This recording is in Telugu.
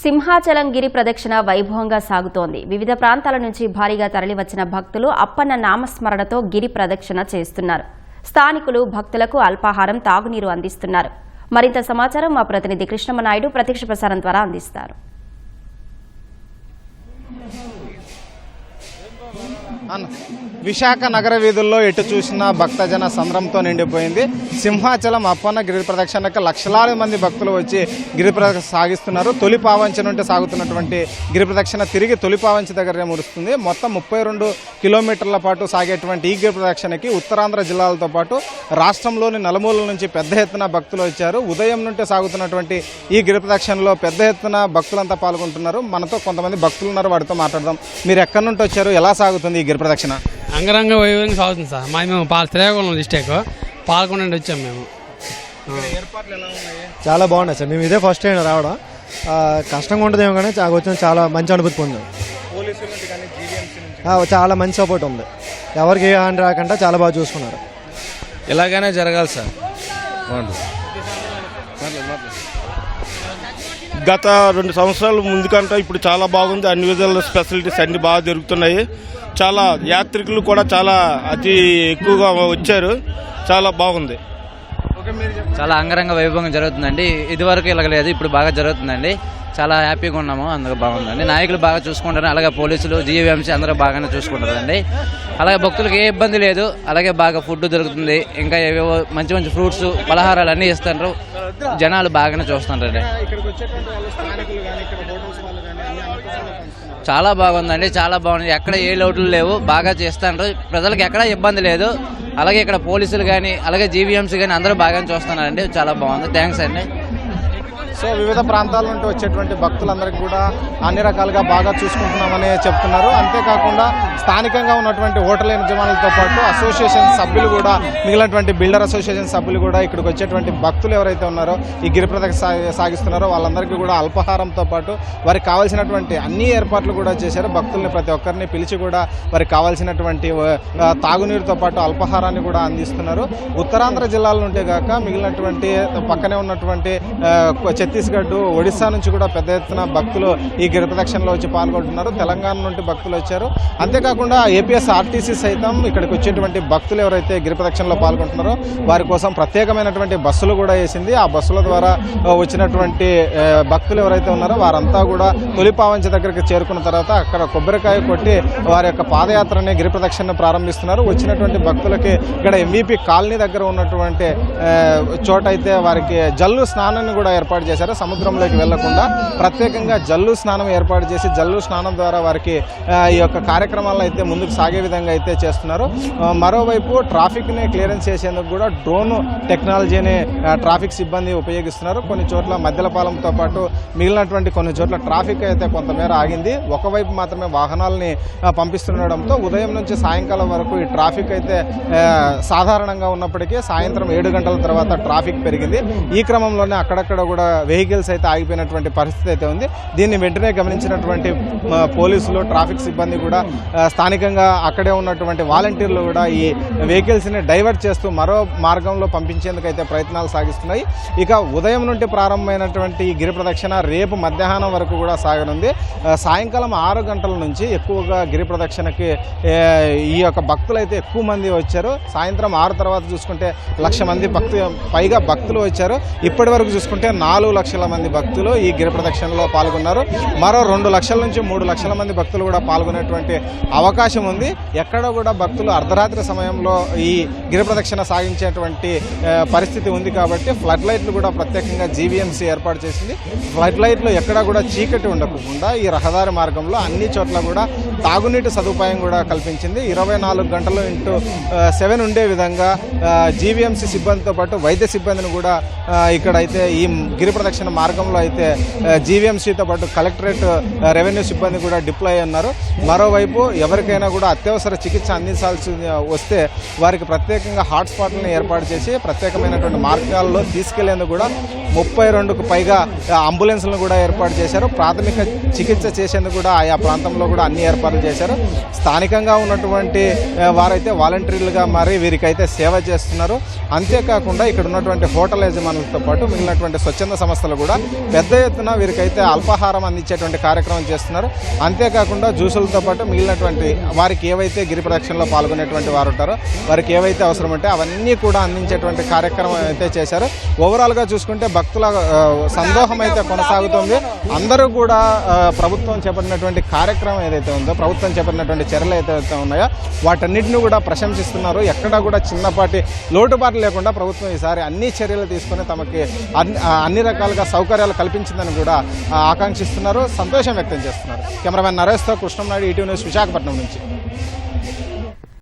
సింహాచలం గిరి ప్రదక్షిణ వైభవంగా సాగుతోంది. వివిధ ప్రాంతాల నుంచి భారీగా తరలివచ్చిన భక్తులు అప్పన్న నామస్మరణతో గిరి ప్రదక్షిణ చేస్తున్నారు. స్థానికులు భక్తులకు అల్పాహారం, తాగునీరు అందిస్తున్నారు. మరింత సమాచారం మా ప్రతినిధి కృష్ణమనాయుడు ప్రత్యక్ష ప్రసారం ద్వారా అందిస్తారు. విశాఖ నగర వీధుల్లో ఎటు చూసినా భక్తజన సంద్రంతో నిండిపోయింది. సింహాచలం అప్పన్న గిరి ప్రదక్షిణకు లక్షలాది మంది భక్తులు వచ్చి గిరి ప్రదక్షిణ సాగిస్తున్నారు. తొలి పావంచి నుండి సాగుతున్నటువంటి గిరి ప్రదక్షిణ తిరిగి తొలి పావంచి దగ్గరే మురుస్తుంది. మొత్తం 32 కిలోమీటర్ల పాటు సాగేటువంటి ఈ గిరి ప్రదక్షిణకి ఉత్తరాంధ్ర జిల్లాలతో పాటు రాష్ట్రంలోని నలుమూలల నుంచి పెద్ద ఎత్తున భక్తులు వచ్చారు. ఉదయం నుండి సాగుతున్నటువంటి ఈ గిరి ప్రదక్షిణలో పెద్ద ఎత్తున భక్తులంతా పాల్గొంటున్నారు. మనతో కొంతమంది భక్తులు ఉన్నారు, వాటితో మాట్లాడదాం. మీరు ఎక్కడి నుండి వచ్చారు, ఎలా సాగుతుంది ఈ గిరి ప్రదక్షిణ? అంగరంగ వైభవంగా సాగుతుంది సార్. మేము శ్రీకాకుళం డిస్ట్రిక్ట్ పాలకొండ నుండి వచ్చాము. మేము చాలా బాగున్నాయి సార్. మేము ఇదే ఫస్ట్ టైం రావడం. కష్టంగా ఉంటుందేమో కానీ వచ్చిన చాలా మంచి అనుభూతి పొందాం. చాలా మంచి సపోర్ట్ ఉంది. ఎవరికి ఏ హాని రాకుండా చాలా బాగా చూసుకున్నారు. ఇలాగనే జరగాలి సార్. గత 2 సంవత్సరాల ముందు కంటే ఇప్పుడు చాలా బాగుంది. అన్ని విధాల ఫెసిలిటీస్ అన్ని బాగా జరుగుతున్నాయి. చాలా యాత్రికులు కూడా చాలా అతి ఎక్కువగా వచ్చారు. చాలా బాగుంది. చాలా అంగరంగ వైభవంగా జరుగుతుందండి. ఇదివరకు ఇలాగ లేదు, ఇప్పుడు బాగా జరుగుతుందండి. చాలా హ్యాపీగా ఉన్నాము, అందుకు బాగుందండి. నాయకులు బాగా చూసుకుంటారు, అలాగే పోలీసులు, జీవీఎంసీ అందరూ బాగానే చూసుకుంటారండి. అలాగే భక్తులకు ఏ ఇబ్బంది లేదు. అలాగే బాగా ఫుడ్ దొరుకుతుంది. ఇంకా ఏవేవో మంచి మంచి ఫ్రూట్స్, పలహారాలు అన్నీ ఇస్తారు. జనాలు బాగానే చూస్తుంటారండి. చాలా బాగుందండి, చాలా బాగుంది. ఎక్కడ ఏ లోట్లు లేవు, బాగా చేస్తారు. ప్రజలకు ఎక్కడ ఇబ్బంది లేదు. అలాగే ఇక్కడ పోలీసులు కానీ అలాగే జీవీఎంసీ కానీ అందరూ బాగా చూస్తున్నారండి. చాలా బాగుంది. థ్యాంక్స్ అండి. సో వివిధ ప్రాంతాల నుండి వచ్చేటువంటి భక్తులందరికీ కూడా అన్ని రకాలుగా బాగా చూసుకుంటున్నామని చెప్తున్నారు. అంతేకాకుండా స్థానికంగా ఉన్నటువంటి హోటల్ యజమానులతో పాటు అసోసియేషన్ సభ్యులు కూడా, మిగిలినటువంటి బిల్డర్ అసోసియేషన్ సభ్యులు కూడా ఇక్కడికి వచ్చేటువంటి భక్తులు ఎవరైతే ఉన్నారో ఈ గిరి ప్రదక్షిణ సాగిస్తున్నారో వాళ్ళందరికీ కూడా అల్పాహారంతో పాటు వారికి కావాల్సినటువంటి అన్ని ఏర్పాట్లు కూడా చేశారు. భక్తుల్ని ప్రతి ఒక్కరిని పిలిచి కూడా వారికి కావాల్సినటువంటి తాగునీరుతో పాటు అల్పాహారాన్ని కూడా అందిస్తున్నారు. ఉత్తరాంధ్ర జిల్లాల నుండే కాక మిగిలినటువంటి పక్కనే ఉన్నటువంటి ఛత్తీస్గఢ్, ఒడిశా నుంచి కూడా పెద్ద ఎత్తున భక్తులు ఈ గిరి ప్రదక్షిణలో వచ్చి పాల్గొంటున్నారు. తెలంగాణ నుండి భక్తులు వచ్చారు. అంతేకాకుండా ఏపీఎస్ఆర్టీసీ సైతం ఇక్కడికి వచ్చేటువంటి భక్తులు ఎవరైతే గిరి ప్రదక్షిణలో పాల్గొంటున్నారో వారి కోసం ప్రత్యేకమైనటువంటి బస్సులు కూడా వేసింది. ఆ బస్సుల ద్వారా వచ్చినటువంటి భక్తులు ఎవరైతే ఉన్నారో వారంతా కూడా తొలి పావంచి దగ్గరికి చేరుకున్న తర్వాత అక్కడ కొబ్బరికాయ కొట్టి వారి యొక్క పాదయాత్రని గిరి ప్రదక్షిణ ప్రారంభిస్తున్నారు. వచ్చినటువంటి భక్తులకి ఇక్కడ ఎంవీపీ కాలనీ దగ్గర ఉన్నటువంటి చోట అయితే వారికి జల్లు స్నానాన్ని కూడా ఏర్పాటు చేశారు. సముద్రంలోకి వెళ్లకుండా ప్రత్యేకంగా జల్లు స్నానం ఏర్పాటు చేసి జల్లు స్నానం ద్వారా వారికి ఈ యొక్క కార్యక్రమాలను అయితే ముందుకు సాగే విధంగా అయితే చేస్తున్నారు. మరోవైపు ట్రాఫిక్ ని క్లియరెన్స్ చేసేందుకు కూడా డ్రోన్ టెక్నాలజీని ట్రాఫిక్ సిబ్బంది ఉపయోగిస్తున్నారు. కొన్ని చోట్ల మధ్యలపాలెంతో పాటు మిగిలినటువంటి కొన్ని చోట్ల ట్రాఫిక్ అయితే కొంతమేర ఆగింది. ఒకవైపు మాత్రమే వాహనాలని పంపిస్తుండడంతో ఉదయం నుంచి సాయంకాలం వరకు ఈ ట్రాఫిక్ అయితే సాధారణంగా ఉన్నప్పటికీ సాయంత్రం 7 గంటల తర్వాత ట్రాఫిక్ పెరిగింది. ఈ క్రమంలోనే అక్కడక్కడ కూడా వెహికల్స్ అయితే ఆగిపోయినటువంటి పరిస్థితి అయితే ఉంది. దీన్ని వెంటనే గమనించినటువంటి పోలీసులు, ట్రాఫిక్ సిబ్బంది కూడా స్థానికంగా అక్కడే ఉన్నటువంటి వాలంటీర్లు కూడా ఈ వెహికల్స్ని డైవర్ట్ చేస్తూ మరో మార్గంలో పంపించేందుకు అయితే ప్రయత్నాలు సాగిస్తున్నాయి. ఇక ఉదయం నుండి ప్రారంభమైనటువంటి ఈ గిరి ప్రదక్షిణ రేపు మధ్యాహ్నం వరకు కూడా సాగనుంది. సాయంకాలం 6 గంటల నుంచి ఎక్కువగా గిరి ప్రదక్షిణకి ఈ యొక్క భక్తులు అయితే ఎక్కువ మంది వచ్చారు. సాయంత్రం 6 తర్వాత చూసుకుంటే 1,00,000 మంది పైగా భక్తులు వచ్చారు. ఇప్పటి వరకు చూసుకుంటే 4 లక్షల మంది భక్తులు ఈ గిరి ప్రదక్షిణలో పాల్గొన్నారు. మరో 2 లక్షల నుంచి 3 లక్షల మంది భక్తులు కూడా పాల్గొనేటువంటి అవకాశం ఉంది. ఎక్కడ కూడా భక్తులు అర్ధరాత్రి సమయంలో ఈ గిరి ప్రదక్షిణ సాగించేటువంటి పరిస్థితి ఉంది. కాబట్టి ఫ్లడ్ లైట్లు కూడా ప్రత్యేకంగా జీవీఎంసీ ఏర్పాటు చేసింది. ఫ్లడ్ లైట్లు ఎక్కడా కూడా చీకటి ఉండకుండా ఈ రహదారి మార్గంలో అన్ని చోట్ల కూడా తాగునీటి సదుపాయం కూడా కల్పించింది. 24 గంటలు *7 ఉండే విధంగా జీవీఎంసీ సిబ్బందితో పాటు వైద్య సిబ్బందిని కూడా ఇక్కడైతే ఈ గిరి ప్రదక్షిణ మార్గంలో అయితే జీవీఎంసీతో పాటు కలెక్టరేట్, రెవెన్యూ సిబ్బంది కూడా డిప్లాయ్ అయి ఉన్నారు. మరోవైపు ఎవరికైనా కూడా అత్యవసర చికిత్స అందించాల్సి వస్తే వారికి ప్రత్యేకంగా హాట్స్పాట్లను ఏర్పాటు చేసి ప్రత్యేకమైనటువంటి మార్గాల్లో తీసుకెళ్లేందుకు కూడా 32కు పైగా అంబులెన్స్లను కూడా ఏర్పాటు చేశారు. ప్రాథమిక చికిత్స చేసేందుకు కూడా ఆయా ప్రాంతంలో కూడా అన్ని ఏర్పాట్లు ఏర్పాట్లు చేశారు. స్థానికంగా ఉన్నటువంటి వారైతే వాలంటీర్లుగా మారి వీరికైతే సేవ చేస్తున్నారు. అంతేకాకుండా ఇక్కడ ఉన్నటువంటి హోటల్ యజమానులతో పాటు మిగిలినటువంటి స్వచ్ఛంద సంస్థలు కూడా పెద్ద ఎత్తున వీరికైతే అల్పాహారం అందించేటువంటి కార్యక్రమం చేస్తున్నారు. అంతేకాకుండా జ్యూసులతో పాటు మిగిలినటువంటి వారికి ఏవైతే గిరి ప్రదక్షిణలో పాల్గొనేటువంటి వారు ఉంటారో వారికి ఏవైతే అవసరం ఉంటే అవన్నీ కూడా అందించేటువంటి కార్యక్రమం అయితే చేశారు. ఓవరాల్గా చూసుకుంటే భక్తుల సందోహం అయితే కొనసాగుతుంది. అందరూ కూడా ప్రభుత్వం చేపట్టినటువంటి కార్యక్రమం ఏదైతే ఉందో, ప్రభుత్వం చేపట్టినటువంటి చర్యలు ఏదైతే ఉన్నాయో వాటన్నిటిని కూడా ప్రశంసిస్తున్నారు. ఎక్కడా కూడా చిన్నపాటి లోటుపాటు లేకుండా ప్రభుత్వం ఈసారి అన్ని చర్యలు తీసుకుని తమకి అన్ని రకాలుగా సౌకర్యాలు కల్పించిందని కూడా ఆకాంక్షిస్తున్నారు, సంతోషం వ్యక్తం చేస్తున్నారు. Cameraman నరేష్తో Krishnam Naidu, ETV news, Visakhapatnam నుంచి.